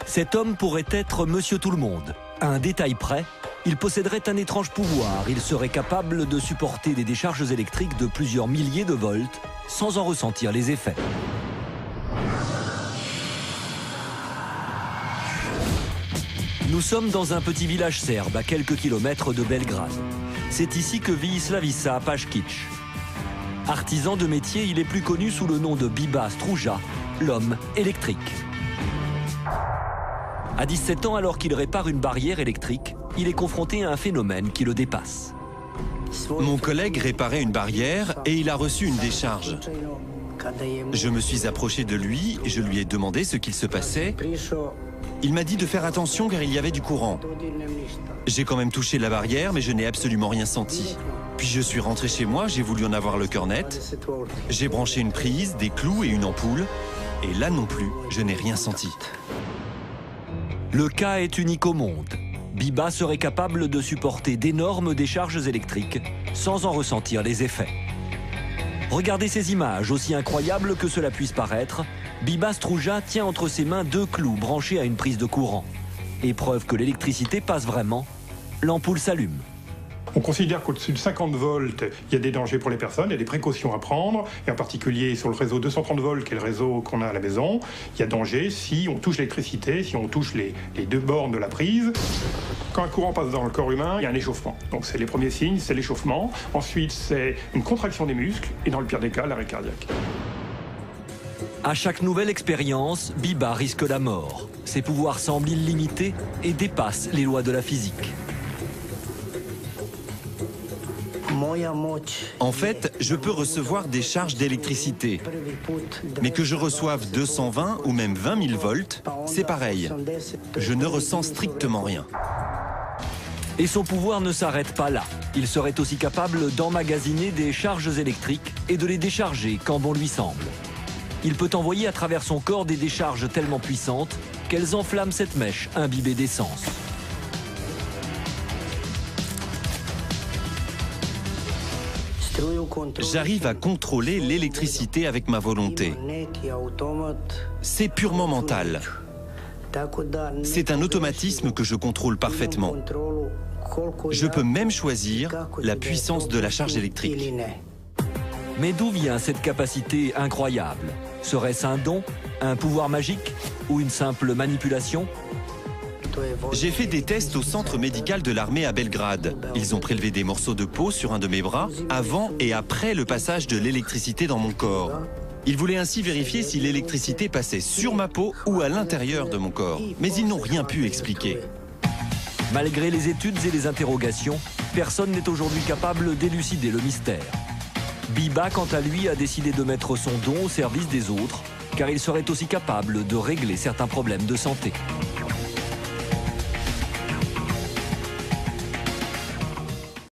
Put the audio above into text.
Cet homme pourrait être Monsieur Tout-le-Monde. À un détail près, il posséderait un étrange pouvoir. Il serait capable de supporter des décharges électriques de plusieurs milliers de volts sans en ressentir les effets. Nous sommes dans un petit village serbe à quelques kilomètres de Belgrade. C'est ici que vit Slaviša Paškić. Artisan de métier, il est plus connu sous le nom de Biba Struja, l'homme électrique. À 17 ans, alors qu'il répare une barrière électrique, il est confronté à un phénomène qui le dépasse. Mon collègue réparait une barrière et il a reçu une décharge. Je me suis approché de lui et je lui ai demandé ce qu'il se passait. Il m'a dit de faire attention car il y avait du courant. J'ai quand même touché la barrière mais je n'ai absolument rien senti. Puis je suis rentré chez moi, j'ai voulu en avoir le cœur net. J'ai branché une prise, des clous et une ampoule. Et là non plus, je n'ai rien senti. Le cas est unique au monde. Biba serait capable de supporter d'énormes décharges électriques sans en ressentir les effets. Regardez ces images, aussi incroyables que cela puisse paraître. Biba Struja tient entre ses mains 2 clous branchés à une prise de courant. Et preuve que l'électricité passe vraiment, l'ampoule s'allume. On considère qu'au-dessus de 50 volts, il y a des dangers pour les personnes, il y a des précautions à prendre, et en particulier sur le réseau 230 volts, qui est le réseau qu'on a à la maison, il y a danger si on touche l'électricité, si on touche les 2 bornes de la prise. Quand un courant passe dans le corps humain, il y a un échauffement. Donc c'est les premiers signes, c'est l'échauffement. Ensuite, c'est une contraction des muscles, et dans le pire des cas, l'arrêt cardiaque. À chaque nouvelle expérience, Biba risque la mort. Ses pouvoirs semblent illimités et dépassent les lois de la physique. En fait, je peux recevoir des charges d'électricité. Mais que je reçoive 220 ou même 20 000 volts, c'est pareil. Je ne ressens strictement rien. Et son pouvoir ne s'arrête pas là. Il serait aussi capable d'emmagasiner des charges électriques et de les décharger quand bon lui semble. Il peut envoyer à travers son corps des décharges tellement puissantes qu'elles enflamment cette mèche imbibée d'essence. J'arrive à contrôler l'électricité avec ma volonté. C'est purement mental. C'est un automatisme que je contrôle parfaitement. Je peux même choisir la puissance de la charge électrique. Mais d'où vient cette capacité incroyable? Serait-ce un don, un pouvoir magique ou une simple manipulation? J'ai fait des tests au centre médical de l'armée à Belgrade. Ils ont prélevé des morceaux de peau sur un de mes bras avant et après le passage de l'électricité dans mon corps. Ils voulaient ainsi vérifier si l'électricité passait sur ma peau ou à l'intérieur de mon corps. Mais ils n'ont rien pu expliquer. Malgré les études et les interrogations, personne n'est aujourd'hui capable d'élucider le mystère. Biba, quant à lui, a décidé de mettre son don au service des autres, car il serait aussi capable de régler certains problèmes de santé.